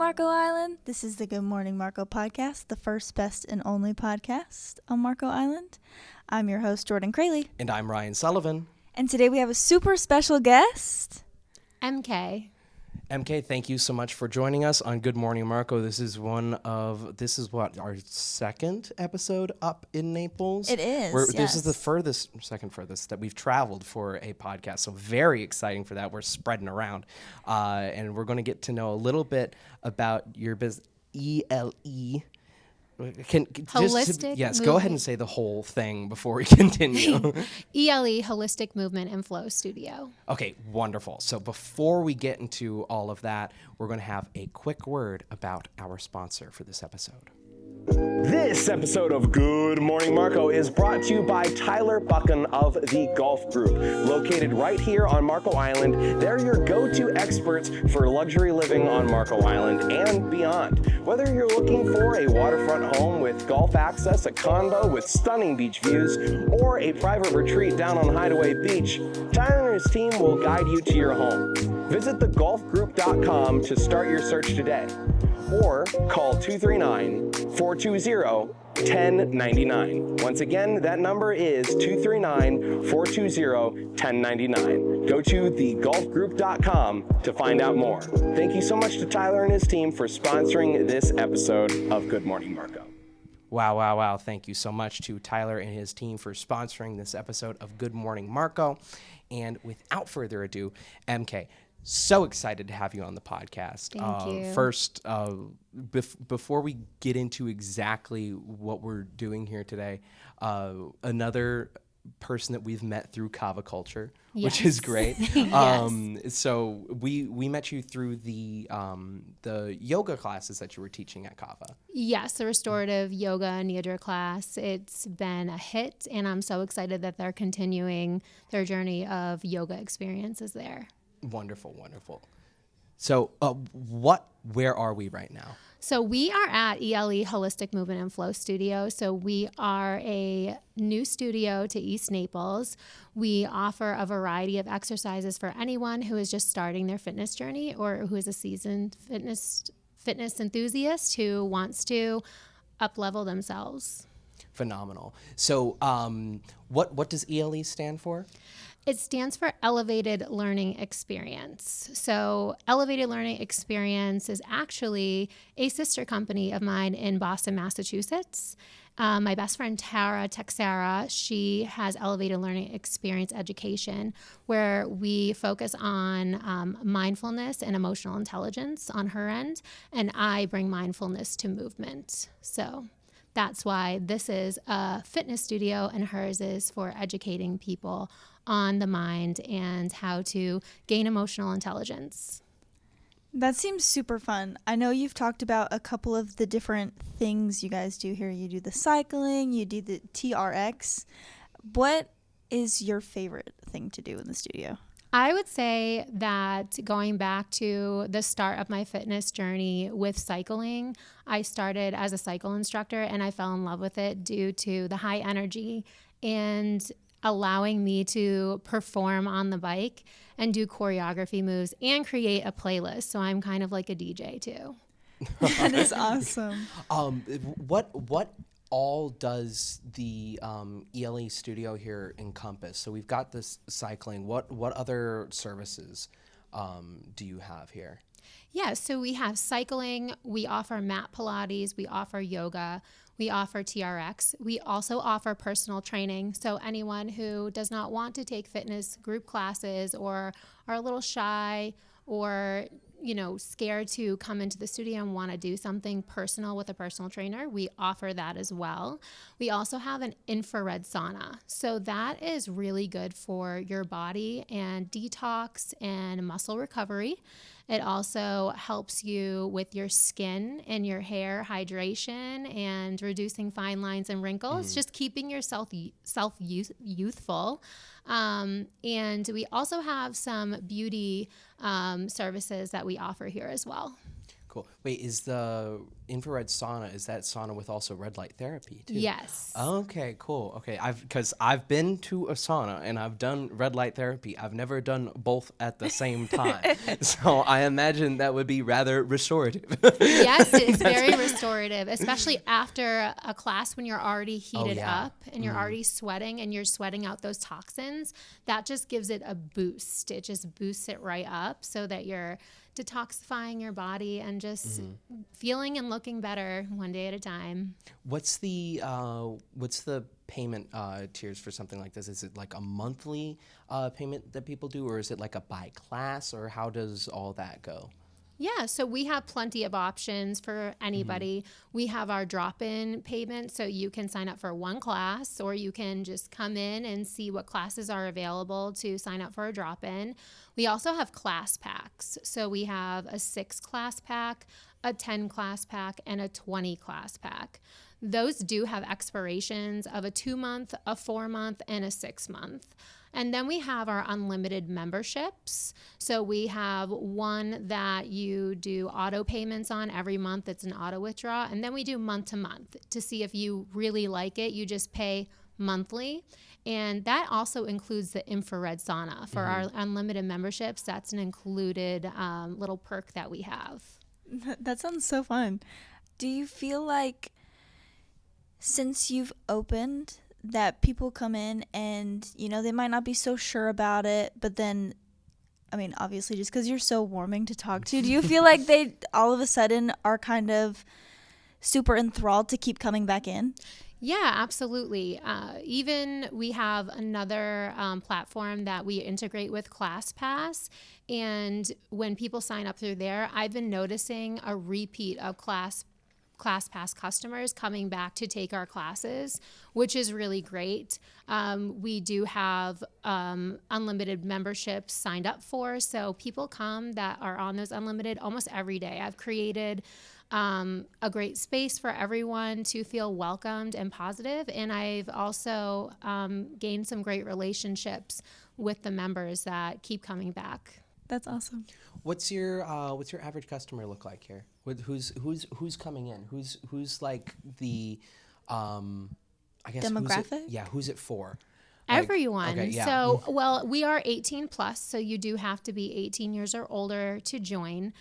Marco Island. This is the Good Morning Marco podcast, the first, best, and only podcast on Marco Island. I'm your host, Jordan Crayley. And I'm Ryan Sullivan. And today we have a super special guest, MK. MK, thank you so much for joining us on Good Morning Marco. This is our second episode up in Naples. It is, This yes. is the second furthest that we've traveled for a podcast. So very exciting for that. We're spreading around. And we're going to get to know a little bit about your business, ELE. Holistic yes, movement. Go ahead and say the whole thing before we continue. ELE, Holistic Movement and Flow Studio. Okay, wonderful. So before we get into all of that, we're going to have a quick word about our sponsor for this episode. This episode of Good Morning Marco is brought to you by Tyler Buchan of the Golf Group. Located right here on Marco Island, they're your go-to experts for luxury living on Marco Island and beyond. Whether you're looking for a waterfront home with golf access, a condo with stunning beach views, or a private retreat down on Hideaway Beach, Tyler and his team will guide you to your home. Visit thegolfgroup.com to start your search today, or call 239-420-1099. Once again, that number is 239-420-1099. Go to thegolfgroup.com to find out more. Thank you so much to Tyler and his team for sponsoring this episode of Good Morning Marco. Wow. Thank you so much to Tyler and his team for sponsoring this episode of Good Morning Marco. And without further ado, MK, so excited to have you on the podcast. Thank you. First, before we get into exactly what we're doing here today, another person that we've met through Kava Culture, which is great. Yes. So we met you through the yoga classes that you were teaching at Kava. Yes, the restorative yoga nidra class. It's been a hit, and I'm so excited that they're continuing their journey of yoga experiences there. Wonderful. So where are we right now? So we are at ELE Holistic Movement and Flow Studio. So we are a new studio to East Naples. We offer a variety of exercises for anyone who is just starting their fitness journey or who is a seasoned fitness enthusiast who wants to up-level themselves. Phenomenal. So what does ELE stand for? It stands for Elevated Learning Experience. So Elevated Learning Experience is actually a sister company of mine in Boston, Massachusetts. My best friend, Tara Texera, she has Elevated Learning Experience Education, where we focus on mindfulness and emotional intelligence on her end, and I bring mindfulness to movement. So that's why this is a fitness studio, and hers is for educating people on the mind and how to gain emotional intelligence. That seems super fun. I know you've talked about a couple of the different things you guys do here. You do the cycling, you do the TRX. What is your favorite thing to do in the studio? I would say that going back to the start of my fitness journey with cycling, I started as a cycle instructor and I fell in love with it due to the high energy and allowing me to perform on the bike and do choreography moves and create a playlist. So I'm kind of like a DJ too. That is awesome. What all does the ELE studio here encompass? So we've got this cycling. What other services do you have here? Yeah, so we have cycling, we offer mat Pilates, we offer yoga, we offer TRX. We also offer personal training. So anyone who does not want to take fitness group classes or are a little shy or scared to come into the studio and want to do something personal with a personal trainer, we offer that as well. We also have an infrared sauna. So that is really good for your body and detox and muscle recovery. It also helps you with your skin and your hair hydration and reducing fine lines and wrinkles, just keeping yourself youthful. And we also have some beauty services that we offer here as well. Cool. Wait, is the infrared sauna, is that sauna with also red light therapy too? Yes. Okay, cool. Okay, because I've been to a sauna and I've done red light therapy. I've never done both at the same time, so I imagine that would be rather restorative. Yes, it's very restorative, especially after a class when you're already heated yeah. up and you're already sweating and you're sweating out those toxins. That just gives it a boost. It just boosts it right up so that you're detoxifying your body and just feeling and looking better one day at a time. What's the payment tiers for something like this? Is it like a monthly payment that people do, or is it like a by class, or how does all that go? Yeah, so we have plenty of options for anybody. We have our drop-in payment, so you can sign up for one class, or you can just come in and see what classes are available to sign up for a drop-in. We also have class packs. So we have a 6-class pack, a 10-class pack, and a 20-class pack. Those do have expirations of a 2-month, a 4-month, and a 6-month. And then we have our unlimited memberships. So we have one that you do auto payments on every month. It's an auto withdrawal. And then we do month to month to see if you really like it. You just pay monthly. And that also includes the infrared sauna. For our unlimited memberships, that's an included little perk that we have. That sounds so fun. Do you feel like since you've opened that people come in and, you know, they might not be so sure about it, but then, I mean, obviously just because you're so warming to talk to, do you feel like they all of a sudden are kind of super enthralled to keep coming back in? Yeah, absolutely. Even we have another platform that we integrate with ClassPass. And when people sign up through there, I've been noticing a repeat of ClassPass customers coming back to take our classes, which is really great. We do have unlimited memberships signed up for, so people come that are on those unlimited almost every day. I've created a great space for everyone to feel welcomed and positive, and I've also gained some great relationships with the members that keep coming back. That's awesome. What's your average customer look like here? Who's coming in? Who's like the I guess demographic? Who's it for? Everyone. Okay, yeah. So, well, we are 18 plus, so you do have to be 18 years or older to join.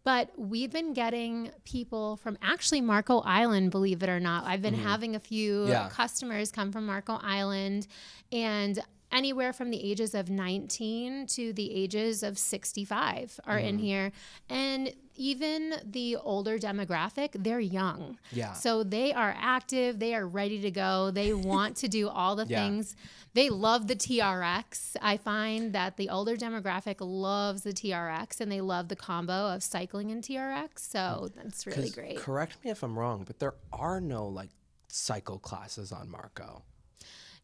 But we've been getting people from actually Marco Island, believe it or not. I've been having a few customers come from Marco Island, and anywhere from the ages of 19 to the ages of 65 are in here. And even the older demographic, they're young. Yeah. So they are active. They are ready to go. They want to do all the things. They love the TRX. I find that the older demographic loves the TRX, and they love the combo of cycling and TRX. So that's really great. Correct me if I'm wrong, but there are no like cycle classes on Marco.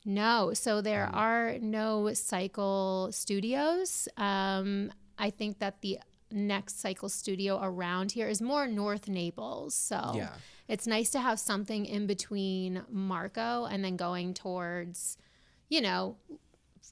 No, so there are no cycle studios. I think that the next cycle studio around here is more North Naples. So it's nice to have something in between Marco and then going towards, you know,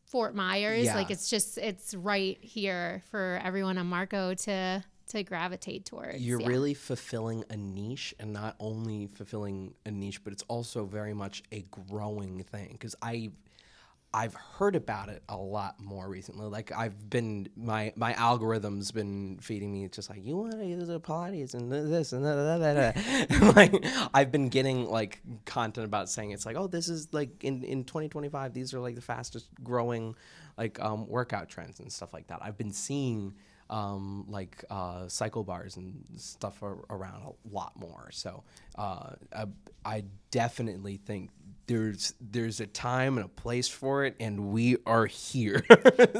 Fort Myers. Like it's right here for everyone on Marco to gravitate towards. You're really fulfilling a niche, and not only fulfilling a niche, but it's also very much a growing thing. Because I've heard about it a lot more recently. Like I've been my algorithm's been feeding me just like, you want to use the Pilates and this and that. Like I've been getting like content about saying it's like, oh, this is like in 2025, these are like the fastest growing like workout trends and stuff like that. I've been seeing CycleBars and stuff around a lot more. So I definitely think there's a time and a place for it, and we are here.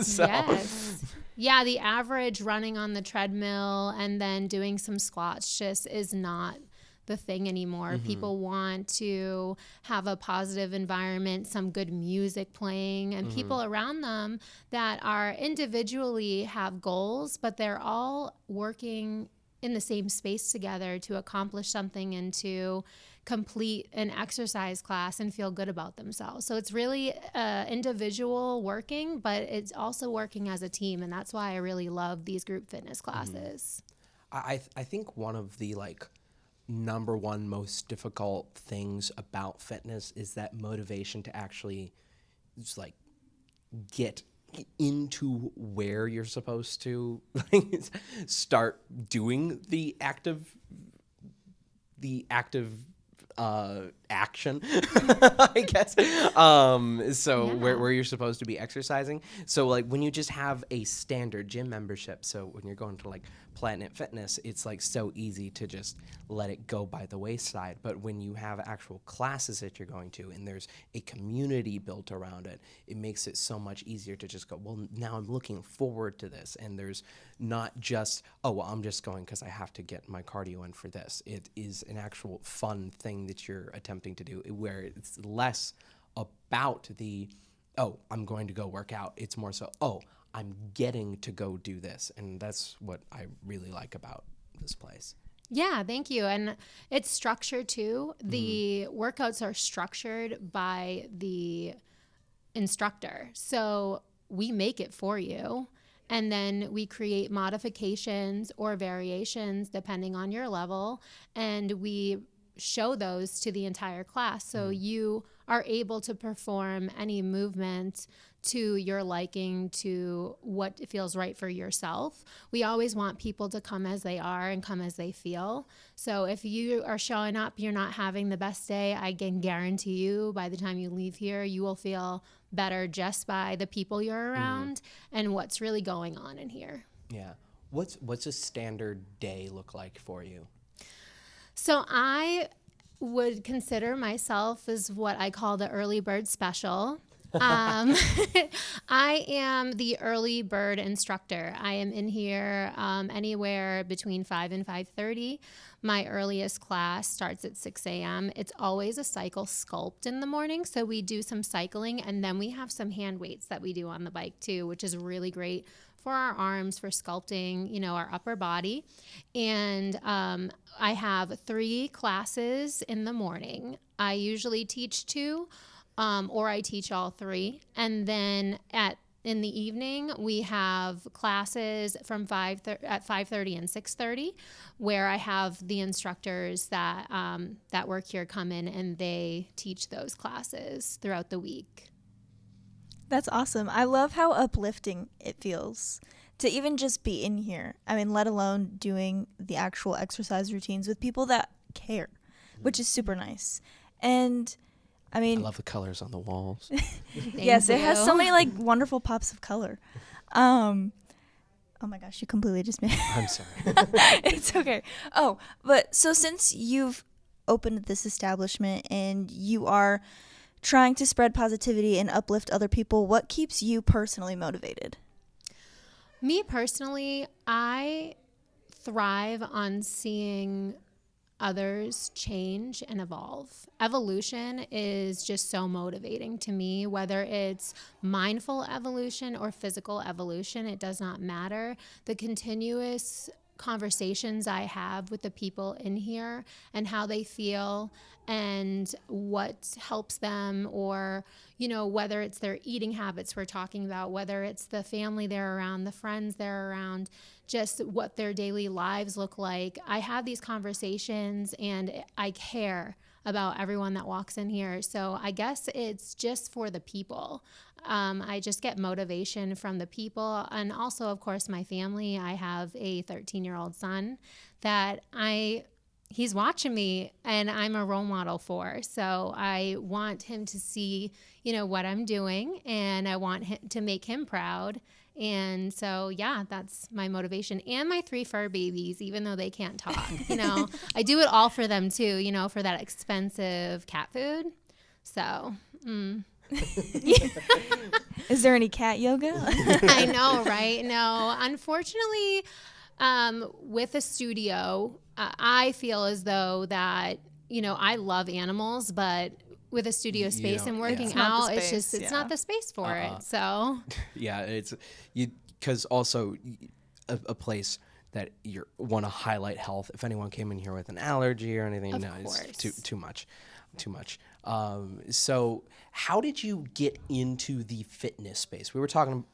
So. Yes. Yeah, the average running on the treadmill and then doing some squats just is not the thing anymore. People want to have a positive environment, some good music playing, and people around them that are individually have goals, but they're all working in the same space together to accomplish something and to complete an exercise class and feel good about themselves. So it's really individual working, but it's also working as a team, and that's why I really love these group fitness classes. I think one of the like number one most difficult things about fitness is that motivation to actually just like get into where you're supposed to start doing the active action, I guess. Where you're supposed to be exercising. So like when you just have a standard gym membership, so when you're going to like Planet Fitness, it's like so easy to just let it go by the wayside. But when you have actual classes that you're going to and there's a community built around it, it makes it so much easier to just go, well, now I'm looking forward to this. And there's not just, oh, well, I'm just going because I have to get my cardio in for this. It is an actual fun thing that you're attempting to do, where it's less about the, oh, I'm going to go work out. It's more so, oh, I'm getting to go do this. And that's what I really like about this place. Yeah, thank you. And it's structured too. The workouts are structured by the instructor. So we make it for you. And then we create modifications or variations depending on your level. And we show those to the entire class. So you are able to perform any movement to your liking, to what feels right for yourself. We always want people to come as they are and come as they feel. So if you are showing up, you're not having the best day, I can guarantee you by the time you leave here, you will feel better just by the people you're around and what's really going on in here. Yeah. What's a standard day look like for you? So I would consider myself as what I call the early bird special. I am the early bird instructor. I am in here anywhere between 5 and 5:30. My earliest class starts at 6 a.m. It's always a cycle sculpt in the morning. So we do some cycling, and then we have some hand weights that we do on the bike too, which is really great for our arms, for sculpting, our upper body. And I have 3 classes in the morning. I usually teach 2. Or I teach all 3. And then in the evening, we have classes from 5:30 and 6:30, where I have the instructors that work here come in and they teach those classes throughout the week. That's awesome. I love how uplifting it feels to even just be in here. I mean, let alone doing the actual exercise routines with people that care, which is super nice. And I mean, I love the colors on the walls. Yes, it has so many like wonderful pops of color. Oh my gosh, you completely just made I'm sorry. It's okay. Oh, but so since you've opened this establishment and you are trying to spread positivity and uplift other people, what keeps you personally motivated? Me personally, I thrive on seeing others change and evolve. Evolution is just so motivating to me, whether it's mindful evolution or physical evolution, it does not matter. The continuous conversations I have with the people in here and how they feel and what helps them, or whether it's their eating habits we're talking about, whether it's the family they're around, the friends they're around, just what their daily lives look like. I have these conversations and I care about everyone that walks in here. So I guess it's just for the people. I just get motivation from the people, and also, of course, my family. I have a 13-year-old son that he's watching me and I'm a role model for. So I want him to see, what I'm doing, and I want him to make him proud. And so, yeah, that's my motivation. And my 3 fur babies, even though they can't talk, I do it all for them too, for that expensive cat food. So, Is there any cat yoga? I know, right? No, unfortunately, with a studio, I feel as though that, I love animals, but with a studio space and working out, it's not the space for it. So yeah, it's because also a place that you want to highlight health. If anyone came in here with an allergy or anything, of no, course. it's too much. So how did you get into the fitness space? We were talking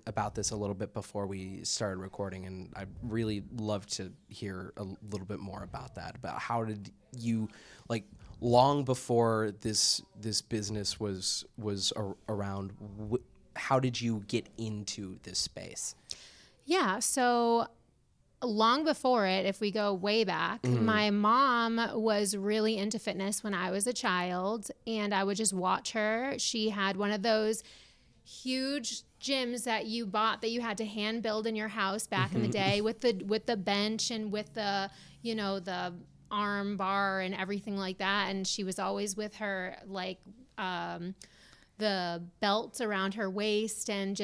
about this a little bit before we started recording, and I'd really love to hear a little bit more about that, about how did you, like, long before this business was around, how did you get into this space? Yeah, so long before it, if we go way back, my mom was really into fitness when I was a child, and I would just watch her. She had one of those huge gyms that you bought that you had to hand build in your house back in the day, with the bench and with the, you know, the arm bar and everything like that. And she was always with her, like, the belts around her waist, and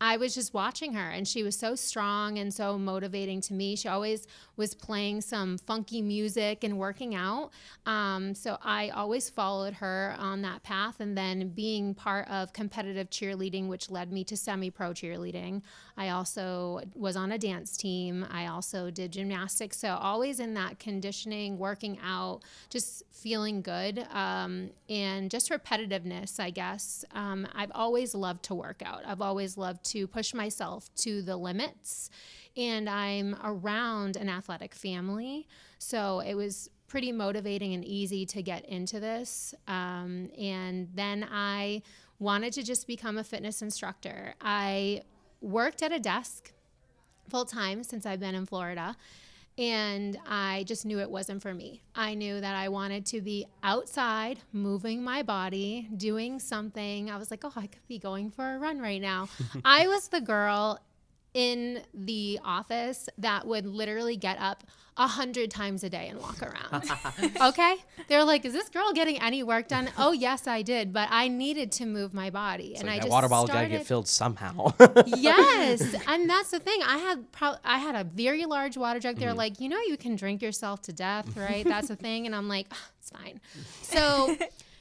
I was just watching her, and she was so strong and so motivating to me. She always was playing some funky music and working out. So I always followed her on that path. And then being part of competitive cheerleading, which led me to semi-pro cheerleading. I also was on a dance team. I also did gymnastics. So always in that conditioning, working out, just feeling good, and just repetitiveness, I guess. I've always loved to work out. I've always loved to push myself to the limits. And I'm around an athletic family, so it was pretty motivating and easy to get into this. And then I wanted to just become a fitness instructor. I worked at a desk full time since I've been in Florida, and I just knew it wasn't for me. I knew that I wanted to be outside, moving my body, doing something. I was like, oh, I could be going for a run right now. I was the girl in the office that would literally get up 100 times a day and walk around. Okay? They're like, is this girl getting any work done? Oh, yes, I did. But I needed to move my body. It's and like I that just water bottle got to started. get filled somehow. Yes. And that's the thing. I had a very large water jug. They're like, you know, you can drink yourself to death, right? That's the thing. And I'm like, oh, it's fine. So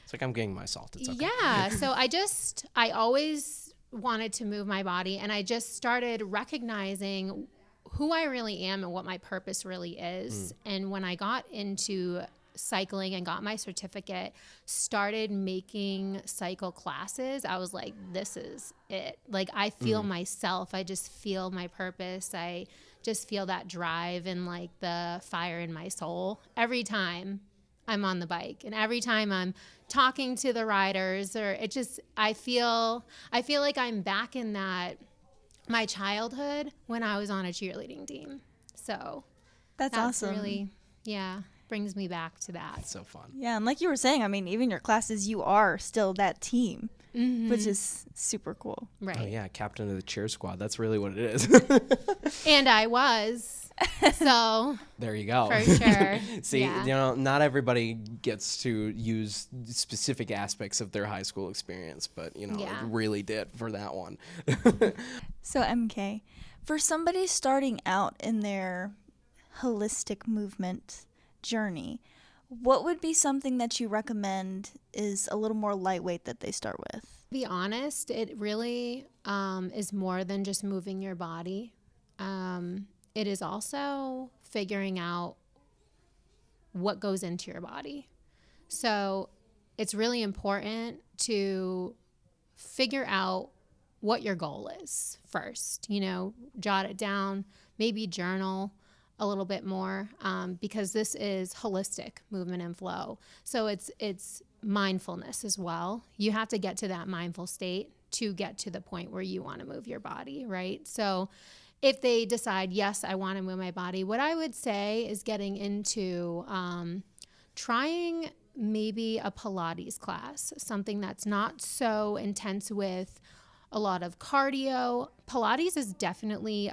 It's like, I'm getting my salt. It's okay. yeah. So I always wanted to move my body, and I just started recognizing who I really am and what my purpose really is. And when I got into cycling and got my certificate, started making cycle classes, I was like, this is it. Like, I feel myself. I just feel my purpose. I just feel that drive and like the fire in my soul every time I'm on the bike, and every time I'm talking to the riders, or it just, I feel like I'm back in my childhood when I was on a cheerleading team. So That's awesome. really, brings me back to that. It's so fun. Yeah, and like you were saying, I mean, even your classes, you are still that team, which is super cool. Right. Oh, yeah, captain of the cheer squad. That's really what it is. And I was. So there you go. for sure. See, Yeah. you know, not everybody gets to use specific aspects of their high school experience, but, you know, Yeah. it really did for that one. So, MK, for somebody starting out in their holistic movement journey, what would be something that you recommend is a little more lightweight that they start with? Be honest, it really is more than just moving your body. It is also figuring out what goes into your body. So it's really important to figure out what your goal is first. You know, jot it down, maybe journal a little bit more, because this is holistic movement and flow. So it's mindfulness as well. You have to get to that mindful state to get to the point where you want to move your body, right? So if they decide, yes, I want to move my body, what I would say is getting into trying maybe a Pilates class, something that's not so intense with a lot of cardio. Pilates is definitely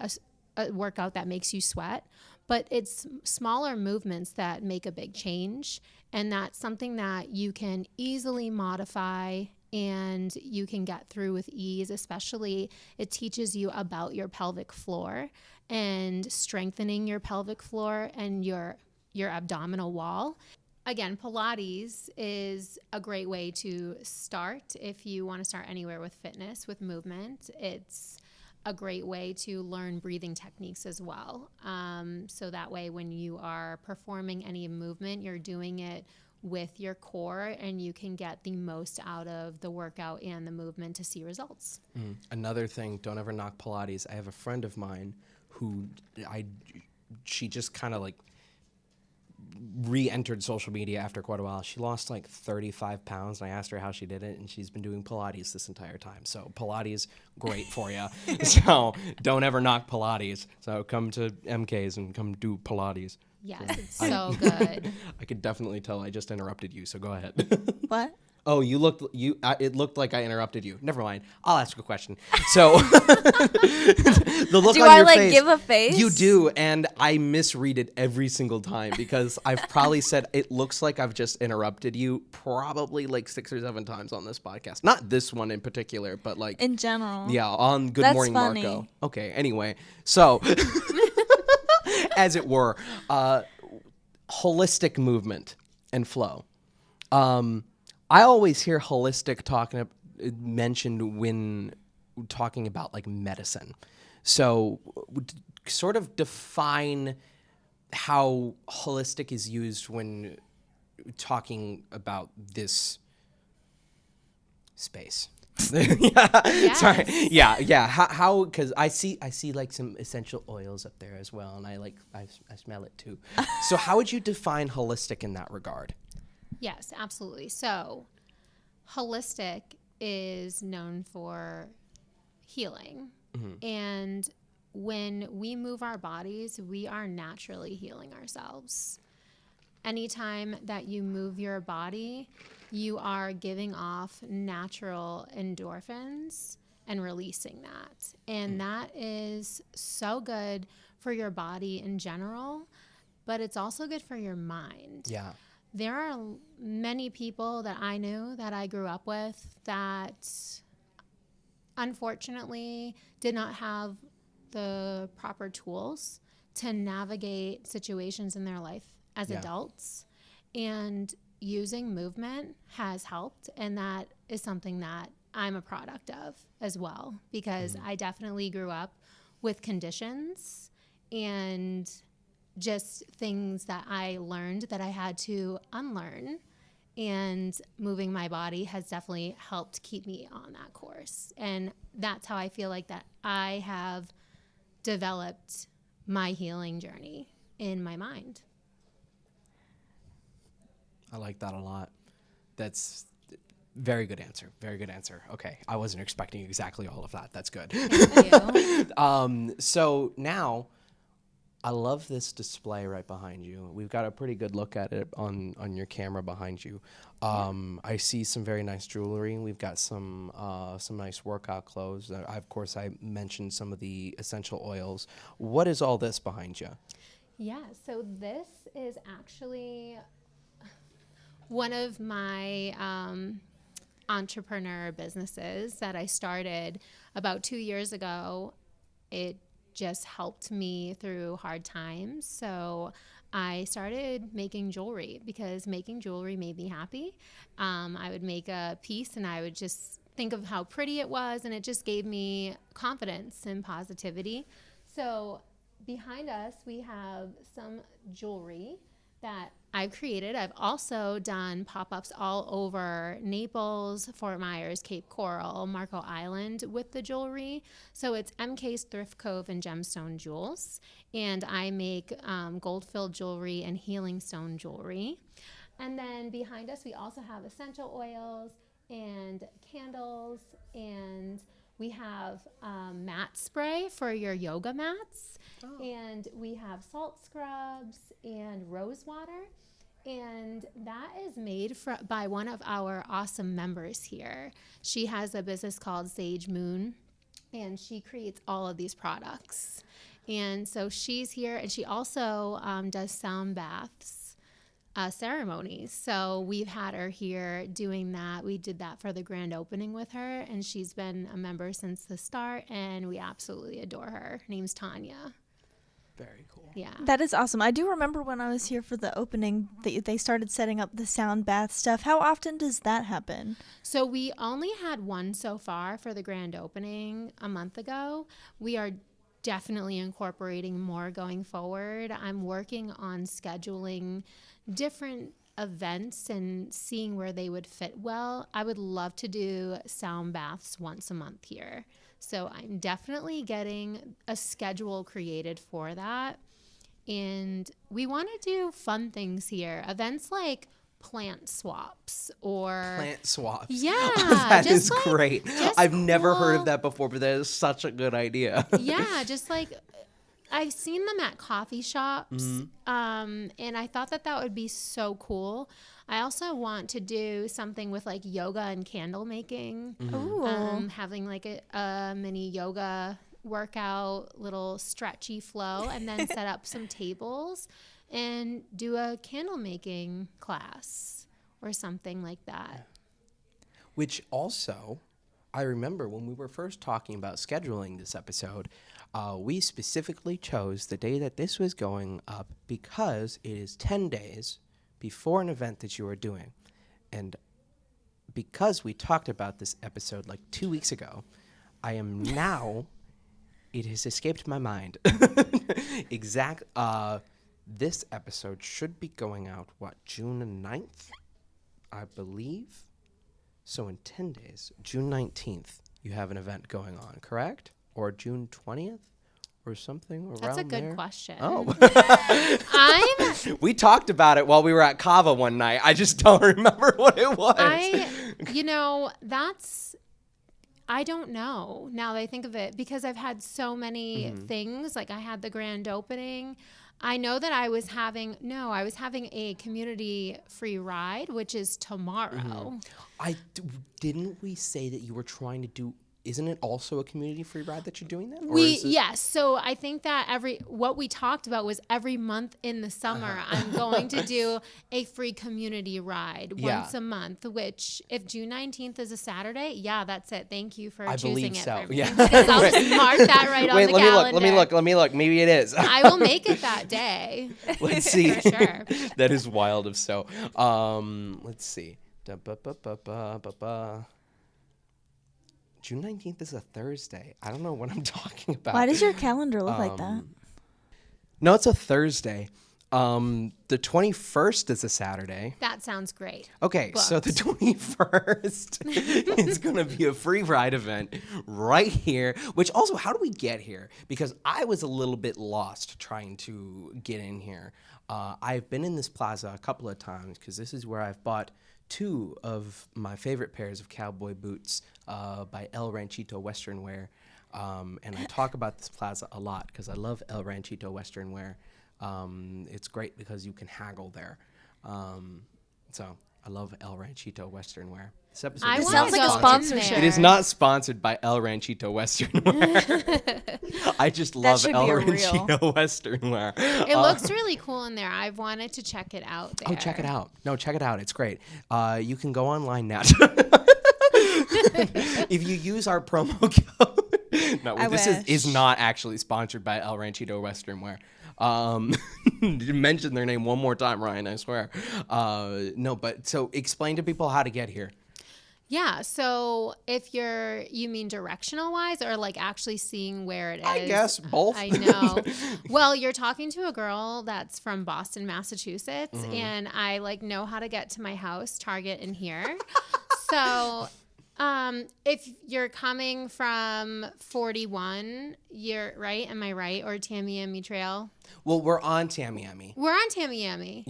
a workout that makes you sweat, but it's smaller movements that make a big change. And that's something that you can easily modify and you can get through with ease. Especially, it teaches you about your pelvic floor and strengthening your pelvic floor and your abdominal wall. Again, Pilates is a great way to start if you want to start anywhere with fitness, with movement. It's a great way to learn breathing techniques as well. So that way when you are performing any movement, you're doing it with your core, and you can get the most out of the workout and the movement to see results. Another thing, don't ever knock Pilates. I have a friend of mine who she just kind of like re-entered social media after quite a while. She lost like 35 pounds, and I asked her how she did it, and she's been doing Pilates this entire time. So Pilates, great for you. So don't ever knock Pilates. So come to MK's and come do Pilates. Yes, it's so good. I could definitely tell I just interrupted you, so go ahead. What? Oh, it looked like I interrupted you. Never mind. I'll ask a question. So the look Do on I your like face, give a face? You do, and I misread it every single time because I've probably said it looks like I've just interrupted you probably like 6 or 7 times on this podcast. Not this one in particular, but like In general. yeah, on Good That's Morning funny. Marco. Okay, anyway. So as it were, holistic movement and flow. I always hear holistic mentioned when talking about like medicine. So sort of define how holistic is used when talking about this space. Yes. Sorry. Yeah. How? Because I see like some essential oils up there as well, and I smell it too. So how would you define holistic in that regard? Yes, absolutely. So, holistic is known for healing. And when we move our bodies, we are naturally healing ourselves. Anytime that you move your body, you are giving off natural endorphins and releasing that. And that is so good for your body in general, but it's also good for your mind. Yeah. There are many people that I knew that I grew up with that unfortunately did not have the proper tools to navigate situations in their life as adults. And using movement has helped, and that is something that I'm a product of as well, because I definitely grew up with conditions and just things that I learned that I had to unlearn, and moving my body has definitely helped keep me on that course. And that's how I feel like that I have developed my healing journey in my mind. I like that a lot. That's very good answer. Very good answer. Okay. I wasn't expecting exactly all of that. That's good. Thank you. So now I love this display right behind you. We've got a pretty good look at it on your camera behind you. I see some very nice jewelry. We've got some nice workout clothes. Of course, I mentioned some of the essential oils. What is all this behind you? Yeah, so this is actually one of my entrepreneur businesses that I started about 2 years ago. It just helped me through hard times. So I started making jewelry because making jewelry made me happy. I would make a piece and I would just think of how pretty it was, and it just gave me confidence and positivity. So behind us, we have some jewelry that I've created. I've also done pop-ups all over Naples, Fort Myers, Cape Coral, Marco Island with the jewelry. So it's MK's Thrift Cove and Gemstone Jewels. And I make gold-filled jewelry and healing stone jewelry. And then behind us, we also have essential oils and candles, and we have mat spray for your yoga mats. And we have salt scrubs and rose water. And that is made by one of our awesome members here. She has a business called Sage Moon, and she creates all of these products. And so she's here, and she also does sound baths ceremonies. So we've had her here doing that. We did that for the grand opening with her, and she's been a member since the start, and we absolutely adore her. Her name's Tanya. Very cool. Yeah. That is awesome. I do remember when I was here for the opening, they started setting up the sound bath stuff. How often does that happen? So we only had one so far for the grand opening a month ago. We are definitely incorporating more going forward. I'm working on scheduling different events and seeing where they would fit well, I would love to do sound baths once a month here. So I'm definitely getting a schedule created for that. And we want to do fun things here. Events like plant swaps or Plant swaps. Yeah. That is great. I've never heard of cool- that before, but that is such a good idea. Yeah, just like I've seen them at coffee shops, and I thought that would be so cool. I also want to do something with like yoga and candle making, Ooh. having like a mini yoga workout, little stretchy flow, and then set up some tables and do a candle making class or something like that. Which also, I remember when we were first talking about scheduling this episode, we specifically chose the day that this was going up because it is 10 days before an event that you are doing. And because we talked about this episode like 2 weeks ago, I am now, it has escaped my mind. This episode should be going out, June 9th, I believe? So in 10 days, June 19th, you have an event going on, correct? Or June 20th or something around there? That's a good question. Oh. I'm We talked about it while we were at Kava one night. I just don't remember what it was. I don't know now that I think of it because I've had so many things. Like I had the grand opening. I know that I was having a community free ride, which is tomorrow. Didn't we say that you were trying to do, isn't it also a community free ride that you're doing then? Yes. So I think that what we talked about was every month in the summer, I'm going to do a free community ride once a month, which if June 19th is a Saturday, that's it. Thank you for choosing it for me. Yeah. Because I'll just mark that right on the calendar. Let me look. Maybe it is. I will make it that day. Let's see. For sure. That is wild if so. Let's see. June 19th is a Thursday. I don't know what I'm talking about. Why does your calendar look like that? No, it's a Thursday. The 21st is a Saturday. That sounds great. Okay, so the 21st is going to be a free ride event right here, which also, how do we get here? Because I was a little bit lost trying to get in here. I've been in this plaza a couple of times because this is where I've bought two of my favorite pairs of cowboy boots by El Ranchito Western Wear. And I talk about this plaza a lot because I love El Ranchito Western Wear. It's great because you can haggle there. So I love El Ranchito Western Wear. This episode I is sounds not like a sponsored. sponsorship. It is not sponsored by El Ranchito Western Wear. I just love should El be a reel. Ranchito Western Wear. It looks really cool in there. I've wanted to check it out there. Oh, check it out. No, check it out. It's great. You can go online now. If you use our promo code. No, I this wish. is not actually sponsored by El Ranchito Western Wear. Mention their name one more time, Ryan, I swear. No, but so explain to people how to get here. Yeah, so if you mean directional wise or like actually seeing where it is? I guess both. I know. Well, you're talking to a girl that's from Boston, Massachusetts, and I know how to get to my house, Target, and here. So if you're coming from 41, you're right. Am I right? Or Tamiami Trail? Well, we're on Tamiami. We're on Tamiami.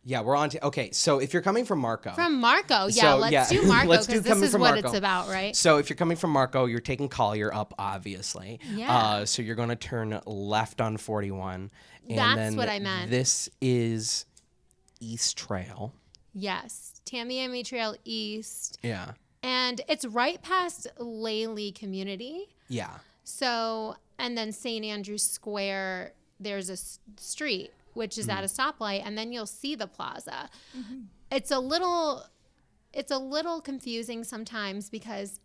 Yeah, we're on. Okay, so if you're coming from Marco. From Marco, So, let's do Marco let's do because this coming is from what Marco. it's about, right? So if you're coming from Marco, you're taking Collier up, obviously. Yeah. So you're going to turn left on 41. And That's then what I meant. This is East Trail. Yes, Tamiami Trail East. Yeah. And it's right past Lely Community. Yeah. So, and then St. Andrew's Square, there's a street, which is at a stoplight, and then you'll see the plaza. Mm-hmm. It's a little confusing sometimes because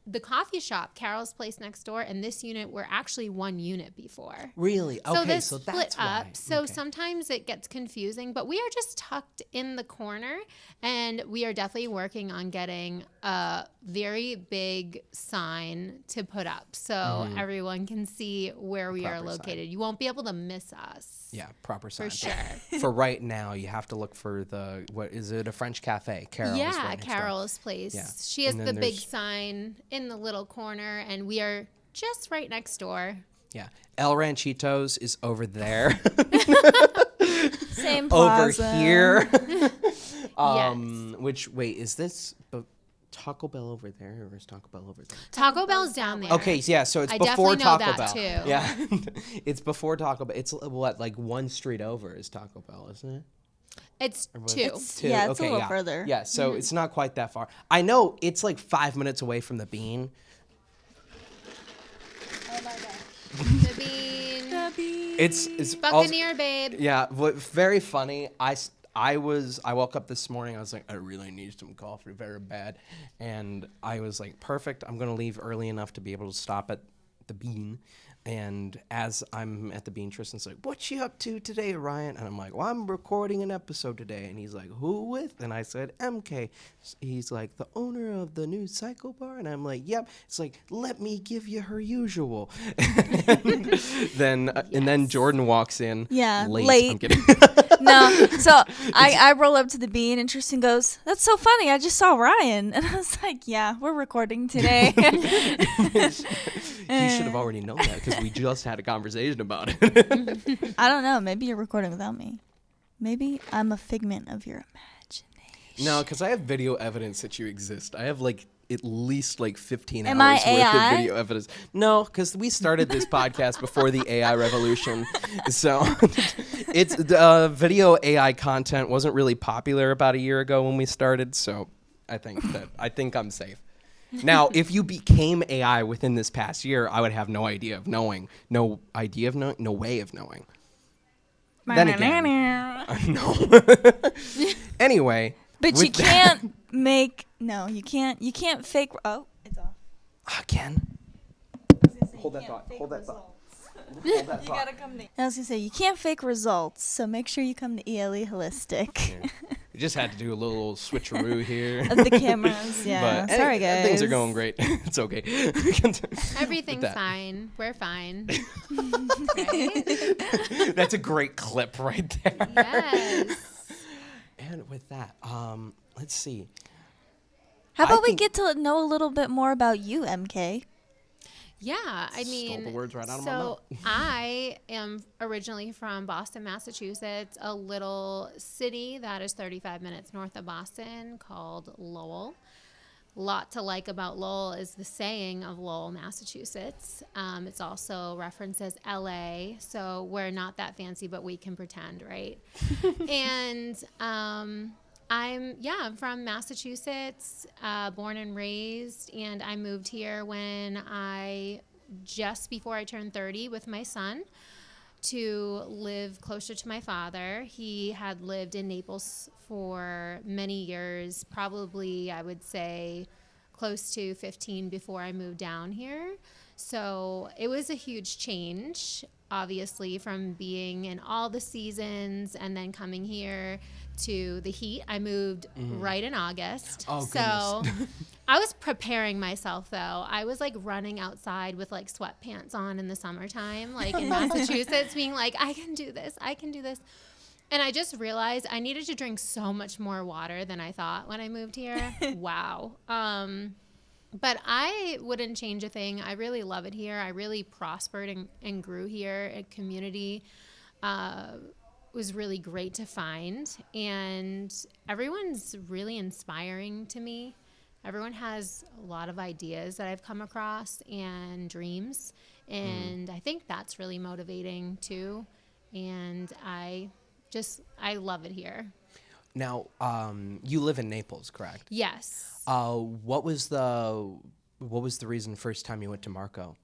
the coffee shop, Carol's Place next door, and this unit were actually one unit before. Really? Okay, So this so split that's up. why. So Okay. sometimes it gets confusing, but we are just tucked in the corner, and we are definitely working on getting a very big sign to put up so everyone can see where we are Proper sign. located. You won't be able to miss us. Yeah, proper sign. For sure. For right now, you have to look for what is it, a French cafe? Carol's. Yeah, right next door. Carol's place. Yeah. She has And the then big there's- sign in the little corner, and we are just right next door. Yeah. El Ranchitos is over there. Same Over plaza. here. Yes. Which, wait, is this Taco Bell over there, or is Taco Bell over there? Taco Bell's down there. Okay, yeah, so it's I before definitely know Taco that, Bell. too. Yeah. It's before Taco Bell. It's what, like one street over is Taco Bell, isn't it? It's was 2. it? Yeah, it's a little yeah. further. Yeah, so it's not quite that far. I know it's like 5 minutes away from the Bean. The Bean. It's Buccaneer, babe. Yeah, very funny. I woke up this morning. I was like, I really need some coffee very bad, and I was like, perfect. I'm gonna leave early enough to be able to stop at the Bean. And as I'm at the Bean, Tristan's like, "What you up to today, Ryan?" And I'm like, "Well, I'm recording an episode today." And he's like, "Who with?" And I said, "MK." He's like, "The owner of the new CycleBar?" And I'm like, "Yep." It's like, "Let me give you her usual." and then Jordan walks in. Yeah, late. late. I'm kidding. No, so I roll up to the Bean and Tristan goes, "That's so funny. I just saw Ryan." And I was like, "Yeah, we're recording today." You should have already known that because we just had a conversation about it. I don't know. Maybe you're recording without me. Maybe I'm a figment of your imagination. No, because I have video evidence that you exist. I have like at least like 15 Am hours I worth AI? of video evidence. No, because we started this podcast before the AI revolution. So it's video AI content wasn't really popular about a year ago when we started. So I think I'm safe. Now, if you became AI within this past year, I would have no idea of knowing, no way of knowing. Then again, no. Anyway, But with you can't make you can't fake. Oh, it's off. again. Hold that thought. Hold that thought. You gotta come to. I was gonna say you can't fake results, so make sure you come to ELE Holistic. Yeah. We just had to do a little switcheroo here. Of the cameras, yeah. But Sorry, guys. things are going great. It's okay. Everything's that. fine. We're fine. That's a great clip right there. Yes. And with that, let's see. How about we think- get to know a little bit more about you, MK? Yeah, I mean, the words right out of my so mouth. I am originally from Boston, Massachusetts, a little city that is 35 minutes north of Boston called Lowell. Lot to like about Lowell is the saying of Lowell, Massachusetts. It's also referenced as LA, so we're not that fancy, but we can pretend, right? And I'm from Massachusetts, born and raised, and I moved here when just before I turned 30 with my son to live closer to my father. He had lived in Naples for many years, probably I would say close to 15 before I moved down here. So it was a huge change, obviously, from being in all the seasons and then coming here to the heat. I moved right in August. Oh, so goodness. I was preparing myself, though. I was like running outside with like sweatpants on in the summertime, like in Massachusetts, being like, I can do this. And I just realized I needed to drink so much more water than I thought when I moved here. Wow. But I wouldn't change a thing. I really love it here. I really prospered and grew here. A community was really great to find. And everyone's really inspiring to me. Everyone has a lot of ideas that I've come across and dreams. And I think that's really motivating too. And I love it here. Now, you live in Naples, correct? Yes. What was the reason first time you went to Marco?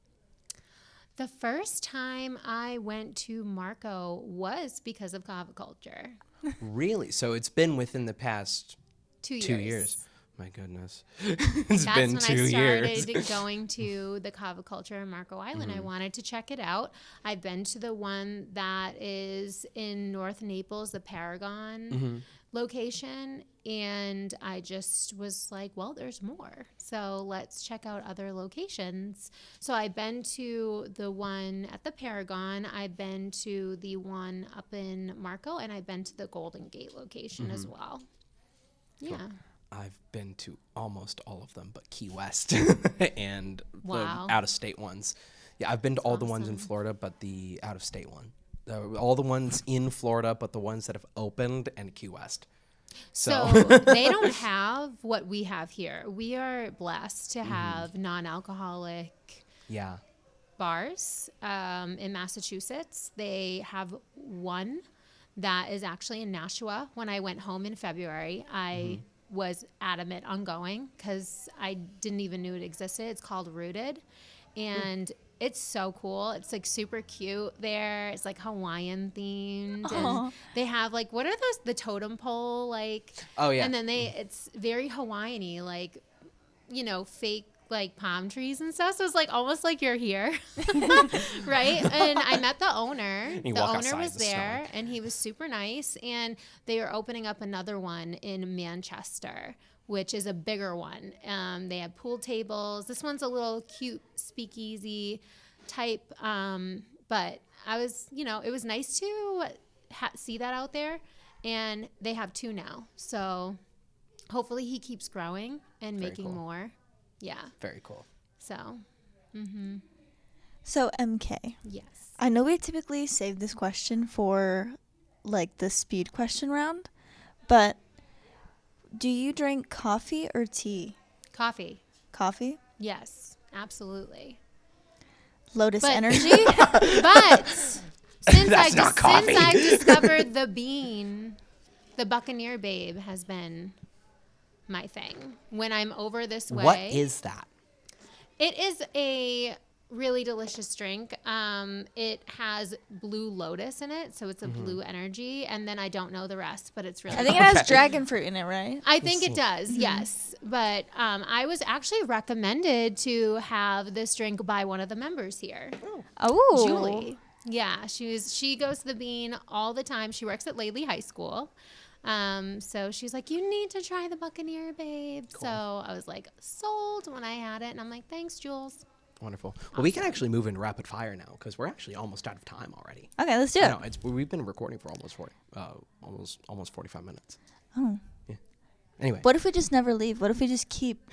The first time I went to Marco was because of Caviculture. Really? So it's been within the past 2 years. 2 years. My goodness. It's That's been when 2 I years. started going to the Caviculture in Marco Island. I wanted to check it out. I've been to the one that is in North Naples, the Paragon. location, and I just was like, well, there's more, so let's check out other locations. So I've been to the one at the Paragon, I've been to the one up in Marco, and I've been to the Golden Gate location as well. Yeah. I've been to almost all of them but Key West and Wow. the out-of-state ones. Yeah, I've been to all the ones in awesome. Florida but the out-of-state one. All the ones in Florida but the ones that have opened, and Key West. So they don't have what we have here. We are blessed to have non-alcoholic Yeah. bars in Massachusetts. They have one that is actually in Nashua. When I went home in February, I was adamant on going because I didn't even know it existed. It's called Rooted, and it's so cool. It's like super cute there. It's like Hawaiian themed, and they have like, what are those? The totem pole, like. Oh, yeah. And then it's very Hawaiian-y, like, you know, fake like palm trees and stuff. So it's like almost like you're here, right? And I met the owner. You The walk owner outside, was the snow. there, and he was super nice. And they are opening up another one in Manchester, which is a bigger one. They have pool tables. This one's a little cute speakeasy type. But I was, you know, it was nice to see that out there. And they have two now. So hopefully he keeps growing and Very making cool. more. Yeah. Very cool. So, So MK, yes. I know we typically save this question for like the speed question round, but do you drink coffee or tea? Coffee. Coffee? Yes, absolutely. Lotus But- Energy? But since That's not coffee. since I discovered the bean, the Buccaneer Babe has been my thing. When I'm over this way. What is that? It is a really delicious drink. It has blue lotus in it, so it's a blue energy, and then I don't know the rest, but it's really I think it has dragon fruit in it, right? I think it does, yes. But I was actually recommended to have this drink by one of the members here, Oh. Julie. Yeah, she goes to the Bean all the time. She works at Laley High School. So she's like, you need to try the Buccaneer Babe. So I was like, sold when I had it. And I'm like, thanks, Jules. Wonderful. Well, we can actually move into rapid fire now because we're actually almost out of time already. Okay, let's do I it. know, we've been recording for almost 45 minutes. Oh. Yeah. Anyway. What if we just never leave? What if we just keep...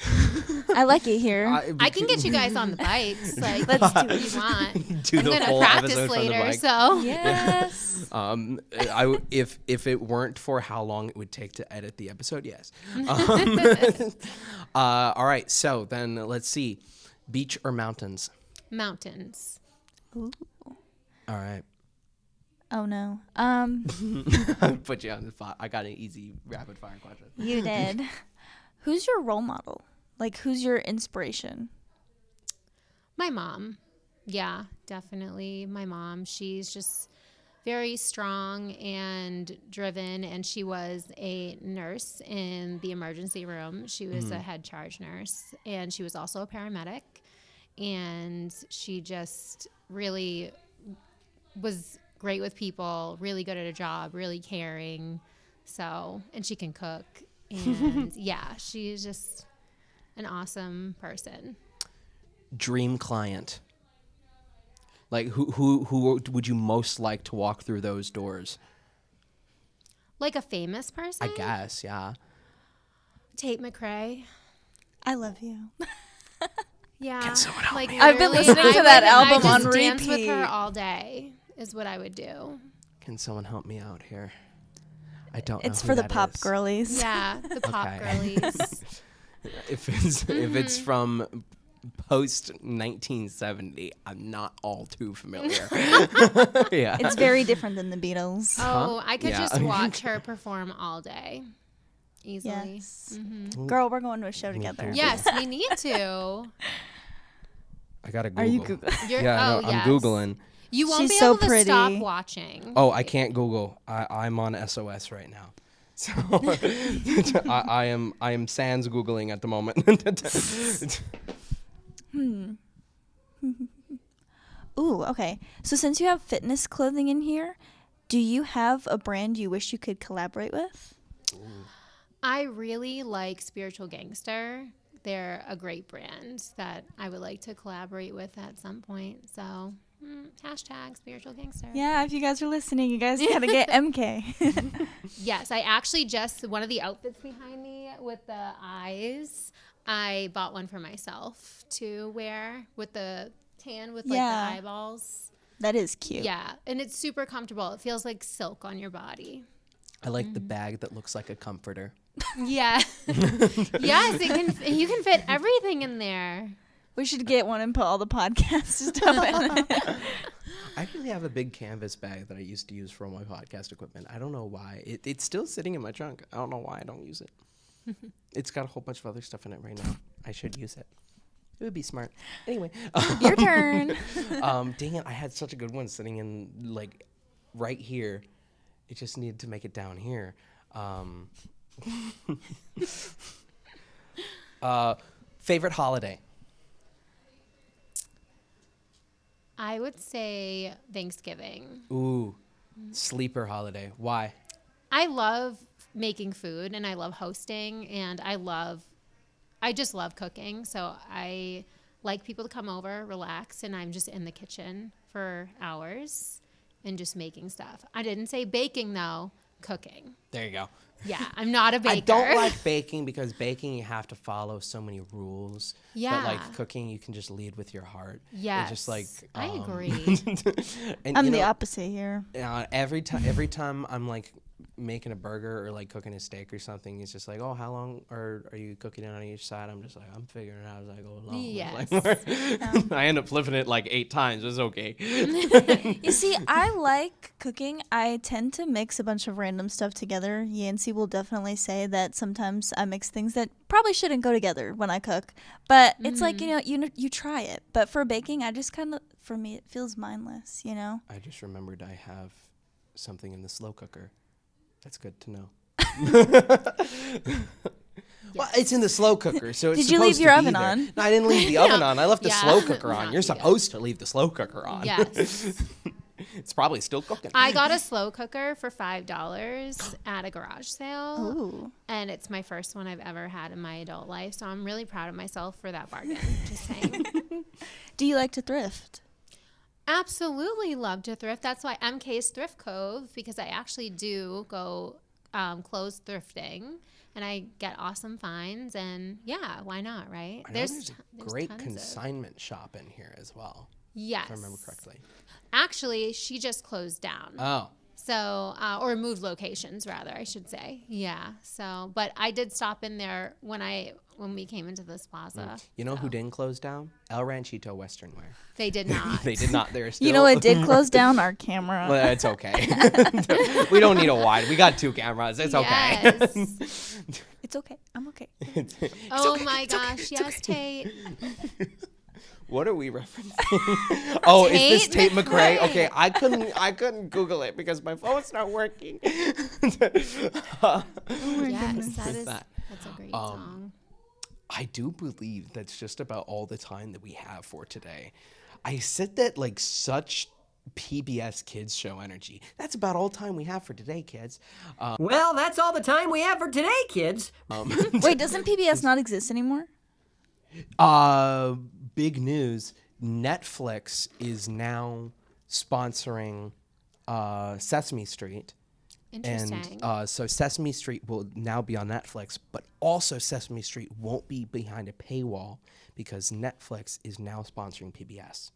I like it here. I can get you guys on the bikes. Like, Let's do what you want. Do I'm the gonna whole practice episode from the later. bike. So Yes. If it weren't for how long it would take to edit the episode, yes. All right. So then let's see, beach or mountains? mountains. Ooh. All right. Oh, no. Put you on the spot. I got an easy rapid fire question. You did. Who's your role model? Like, who's your inspiration? My mom. Yeah, definitely my mom. She's just very strong and driven, and she was a nurse in the emergency room. She was a head charge nurse, and she was also a paramedic, and she just really was great with people, really good at her job, really caring. So, and she can cook, and yeah, she's just an awesome person. Dream client. Like who would you most like to walk through those doors? Like a famous person? I guess, yeah. Tate McRae. I love you. Yeah. Can someone help like me? I've been literally, listening to that I album just on dance with repeat. her all day is what I would do. Can someone help me out here? I don't know. It's who for the that pop is. girlies. Yeah, the pop Okay. girlies. If it's from post 1970, I'm not all too familiar. Yeah. It's very different than the Beatles. Oh, I could Yeah. just watch her perform all day. Easily. Yes. Girl, we're going to a show together. Yes, we need to. I gotta Google. Are you Googling? You're, Yeah, oh, no, yes. I'm Googling. You won't She's be so able to pretty. stop watching. Oh, I can't Google. I'm on SOS right now. So I am sans Googling at the moment. Ooh, okay. So since you have fitness clothing in here, do you have a brand you wish you could collaborate with? I really like Spiritual Gangster. They're a great brand that I would like to collaborate with at some point. So, hashtag Spiritual Gangster. Yeah, if you guys are listening, you guys got to get MK. Yes, I actually just, one of the outfits behind me with the eyes, I bought one for myself to wear with the tan with like the eyeballs. That is cute. Yeah, and it's super comfortable. It feels like silk on your body. I like the bag that looks like a comforter. Yeah. Yes, you can fit everything in there. We should get one and put all the podcast stuff in it. I really have a big canvas bag that I used to use for all my podcast equipment. I don't know why. It's still sitting in my trunk. I don't know why I don't use it. It's got a whole bunch of other stuff in it right now. I should use it. It would be smart. Anyway. Your turn. Dang it. I had such a good one sitting in, like, right here. It just needed to make it down here. Favorite holiday? I would say Thanksgiving. Ooh, sleeper holiday. Why? I love making food and I love hosting and I just love cooking. So I like people to come over, relax, and I'm just in the kitchen for hours and just making stuff. I didn't say baking though, cooking. There you go. Yeah, I'm not a baker. I don't like baking because baking you have to follow so many rules. Yeah. But like cooking, you can just lead with your heart. Yes. It's just like I agree. And I'm the opposite here. Every time I'm like making a burger or like cooking a steak or something, it's just like, oh, how long are you cooking it on each side? I'm just like, I'm figuring it out as I go along. Yes. Like, I end up flipping it like 8 times. It's okay. You see, I like cooking. I tend to mix a bunch of random stuff together. Yancy will definitely say that sometimes I mix things that probably shouldn't go together when I cook. But it's like, you try it. But for baking, I just kind of, for me, it feels mindless, I just remembered I have something in the slow cooker. That's good to know. Well, it's in the slow cooker, so it's Did you leave supposed your to be oven there. on? No, I didn't leave the oven on. I left the Yeah. slow cooker on. Not You're good. supposed to leave the slow cooker on. Yes. It's probably still cooking. I got a slow cooker for $5 at a garage sale. Ooh. And it's my first one I've ever had in my adult life. So I'm really proud of myself for that bargain. Just saying. Do you like to thrift? Absolutely love to thrift. That's why MK's Thrift Cove, because I actually do go clothes thrifting and I get awesome finds. And yeah, why not, right? I know there's a great tons consignment shop in here as well. Yes. If I remember correctly. Actually, she just closed down. Oh. So, or moved locations rather, I should say. Yeah. So, but I did stop in there when we came into this plaza. You know who didn't close down? El Ranchito Western Wear. They did not. They did not. They're still. You know what did close down? Our camera. Well, it's okay. We don't need a wide. We got 2 cameras. It's okay. Yes. It's okay. I'm okay. Oh okay, my it's okay, gosh. it's Yes, Tate. What are we referencing? Oh, Tate is this Tate McRae? McRae. Okay, I couldn't Google it because my phone's not working. Yes, With that. that's a great song. I do believe that's just about all the time that we have for today. I said that like such PBS Kids show energy. That's about all time we have for today, kids. Well, that's all the time we have for today, kids. Wait, doesn't PBS not exist anymore? Big news. Netflix is now sponsoring Sesame Street. Interesting. And so Sesame Street will now be on Netflix, but also Sesame Street won't be behind a paywall because Netflix is now sponsoring PBS.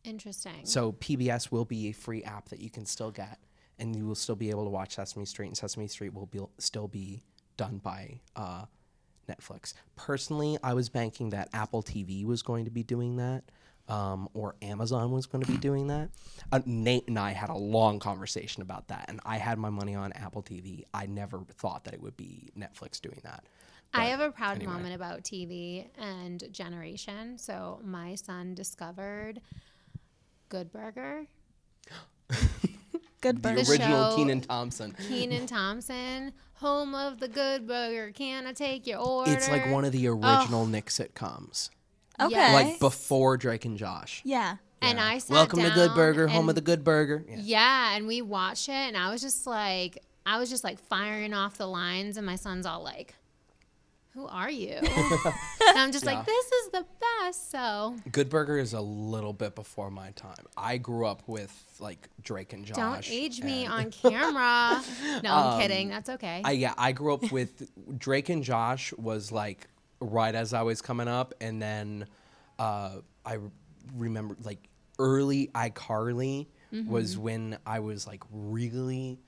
Interesting. So PBS will be a free app that you can still get, and you will still be able to watch Sesame Street, and Sesame Street will still be done by Netflix. Personally, I was banking that Apple TV was going to be doing that, or Amazon was going to be doing that. Nate and I had a long conversation about that, and I had my money on Apple TV. I never thought that it would be Netflix doing that. I have a proud moment about TV and generation. So my son discovered Good Burger. Good The burger. original show. Kenan Thompson. Kenan Thompson, home of the Good Burger. Can I take your order? It's like one of the original Nick sitcoms, Okay. Yes. like before Drake and Josh. Yeah. And I sat Welcome to Good down Burger, home and- of the Good Burger. Yeah. Yeah, and we watched it, and I was just like, I was just like firing off the lines, and my son's all like, who are you? And I'm just like, this is the best. So Good Burger is a little bit before my time. I grew up with like Drake and Josh. don't age me on camera. No, I'm kidding. That's okay. I grew up with Drake and Josh was like right as I was coming up, and then I remember like early iCarly was when I was like really.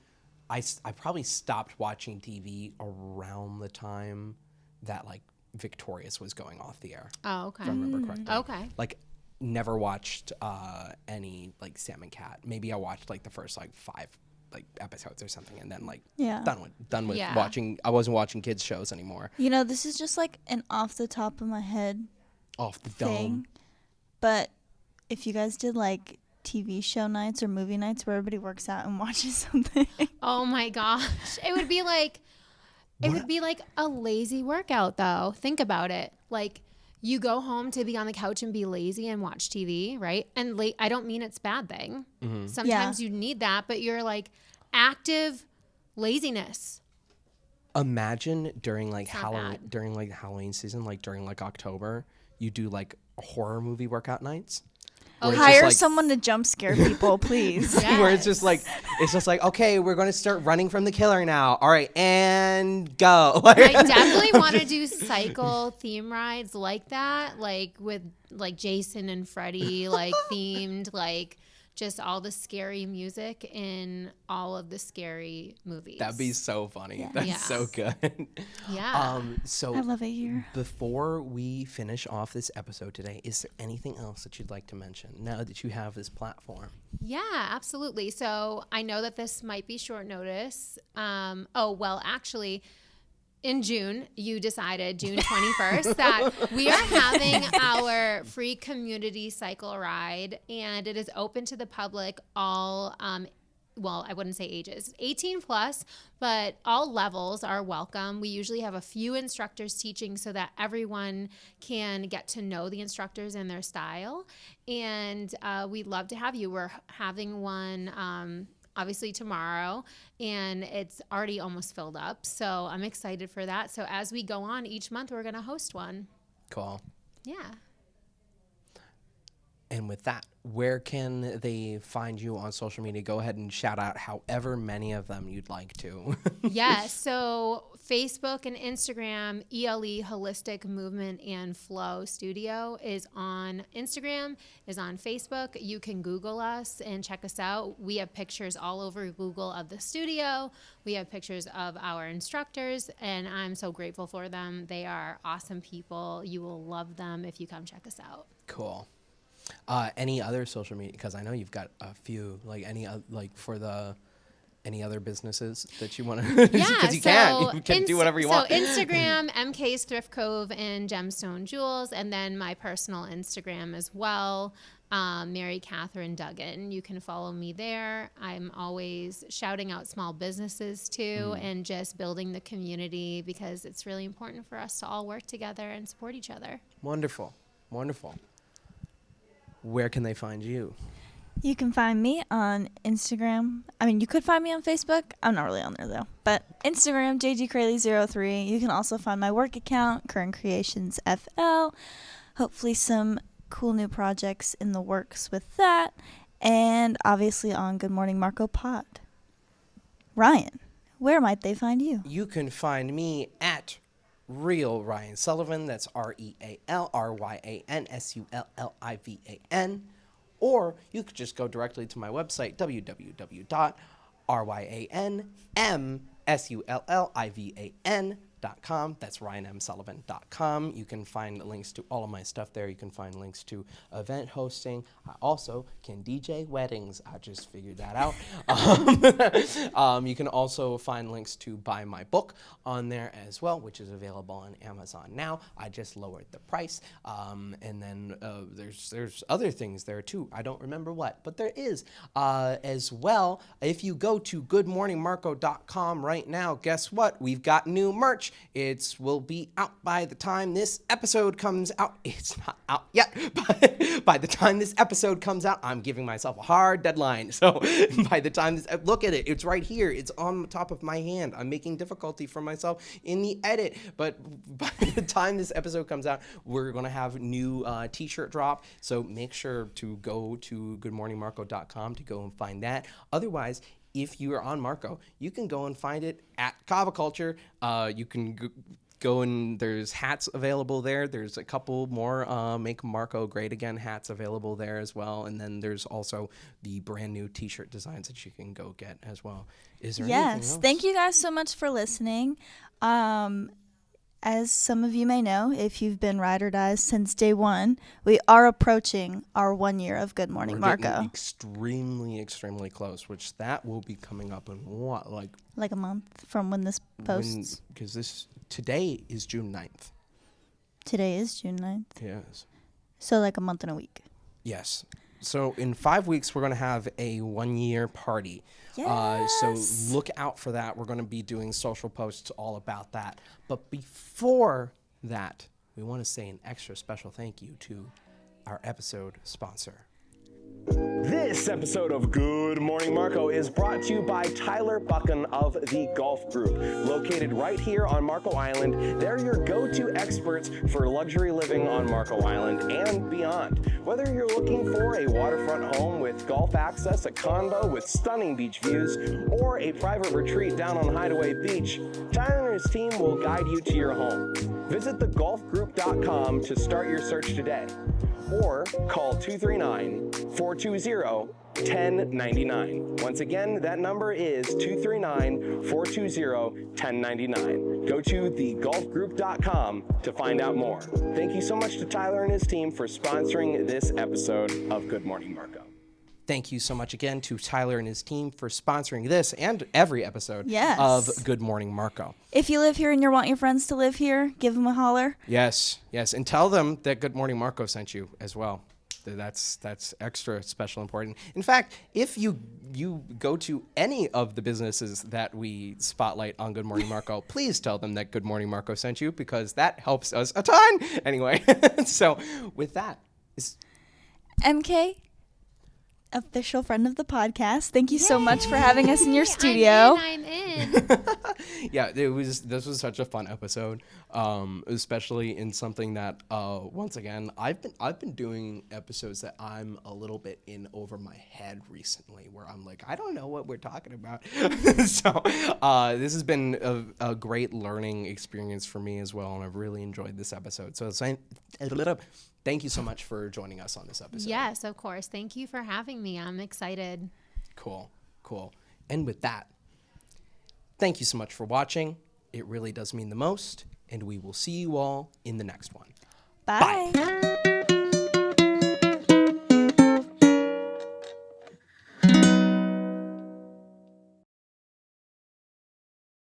I probably stopped watching TV around the time that like Victorious was going off the air. Oh, okay. If I remember correctly. Okay. Like never watched any like Sam and Cat. Maybe I watched like the first like 5 like episodes or something, and then like done with Yeah. watching. I wasn't watching kids shows anymore. You know, this is just like an off the top of my head Off the thing. dome. But if you guys did like TV show nights or movie nights where everybody works out and watches something. Oh my gosh. It would be like a lazy workout though. Think about it. Like you go home to be on the couch and be lazy and watch TV, right? And I don't mean it's a bad thing. Sometimes you need that, but you're like active laziness. Imagine during like not Halloween, bad. during like Halloween season, like during like October, you do like horror movie workout nights. Oh, Where it's just, Hire like- someone to jump scare people, please. Where it's just like okay, we're going to start running from the killer now. All right, and go. I definitely want to do cycle theme rides like that, like with like Jason and Freddy, like themed, like just all the scary music in all of the scary movies. That'd be so funny. Yeah. That's Yeah. so good. Yeah. So I love it here. before we finish off this episode today, is there anything else that you'd like to mention now that you have this platform? Yeah, absolutely. So I know that this might be short notice. Actually, in June, you decided, June 21st, that we are having our free community cycle ride, and it is open to the public, all, I wouldn't say ages, 18 plus, but all levels are welcome. We usually have a few instructors teaching so that everyone can get to know the instructors and their style. And we'd love to have you. We're having one obviously tomorrow, and it's already almost filled up. So I'm excited for that. So as we go on each month, we're going to host one. Cool. Yeah. And with that, where can they find you on social media? Go ahead and shout out however many of them you'd like to. Yeah, so Facebook and Instagram, ELE Holistic Movement and Flow Studio is on Instagram, is on Facebook. You can Google us and check us out. We have pictures all over Google of the studio. We have pictures of our instructors, and I'm so grateful for them. They are awesome people. You will love them if you come check us out. Cool. Any other social media? Because I know you've got a few. Like any any other businesses that you want to? Yeah, because you can do whatever you want. So Instagram, MK's Thrift Cove and Gemstone Jewels, and then my personal Instagram as well, Mary-Kathryn Duggan. You can follow me there. I'm always shouting out small businesses too, and just building the community, because it's really important for us to all work together and support each other. Wonderful, wonderful. Where can they find you? You can find me on Instagram. I mean, you could find me on Facebook. I'm not really on there, though. But Instagram, JGCraley03. You can also find my work account, Current Creations FL. Hopefully some cool new projects in the works with that. And obviously on Good Morning Marco Pod. Ryan, where might they find you? You can find me at Real Ryan Sullivan. That's RealRyanSullivan. Or you could just go directly to my website, www.ryanmsullivan.com. That's ryanmsullivan.com. You can find links to all of my stuff there. You can find links to event hosting. I also can DJ weddings. I just figured that out. You can also find links to buy my book on there as well, which is available on Amazon now. I just lowered the price. And then there's other things there too. I don't remember what, but there is as well. If you go to goodmorningmarco.com right now, guess what? We've got new merch. It will be out by the time this episode comes out. It's not out yet, but by the time this episode comes out, I'm giving myself a hard deadline. So by the time this, look at it, it's right here. It's on the top of my hand. I'm making difficulty for myself in the edit, but by the time this episode comes out, we're going to have new t-shirt drop. So make sure to go to goodmorningmarco.com to go and find that. Otherwise, if you are on Marco, you can go and find it at Kava Culture. You can go and there's hats available there. There's a couple more Make Marco Great Again hats available there as well. And then there's also the brand new t-shirt designs that you can go get as well. Is there anything else? Thank you guys so much for listening. As some of you may know, if you've been Ride or Dies since day one, we are approaching our 1 year of Good Morning We're getting Marco. extremely close, which that will be coming up in what, like a month from when this posts. Because today is June 9th. Today is June 9th. Yes. So like a month and a week. Yes. So in 5 weeks, we're going to have a 1 year party. So look out for that. We're going to be doing social posts all about that. But before that, we want to say an extra special thank you to our episode sponsor. This episode of Good Morning Marco is brought to you by Tyler Buchan of the Golf Group. Located right here on Marco Island, they're your go-to experts for luxury living on Marco Island and beyond. Whether you're looking for a waterfront home with golf access, a condo with stunning beach views, or a private retreat down on Hideaway Beach, Tyler and his team will guide you to your home. Visit thegolfgroup.com to start your search today, or call 239-420-1099. Once again, that number is 239-420-1099. Go to thegolfgroup.com to find out more. Thank you so much to Tyler and his team for sponsoring this episode of Good Morning Marco. Thank you so much again to Tyler and his team for sponsoring this and every episode Yes. of Good Morning Marco. If you live here and you want your friends to live here, give them a holler. Yes, and tell them that Good Morning Marco sent you as well. That's extra special important. In fact, if you go to any of the businesses that we spotlight on Good Morning Marco, please tell them that Good Morning Marco sent you, because that helps us a ton. Anyway, so with that, MK, official friend of the podcast, thank you so much for having us in your studio. I'm in. yeah, this was such a fun episode, especially in something that once again I've been doing episodes that I'm a little bit in over my head recently, where I'm like, I don't know what we're talking about. So this has been a great learning experience for me as well, and I've really enjoyed this episode. So thank you so much for joining us on this episode. Yes, of course. Thank you for having me. I'm excited. Cool. And with that, thank you so much for watching. It really does mean the most, and we will see you all in the next one. Bye. Bye.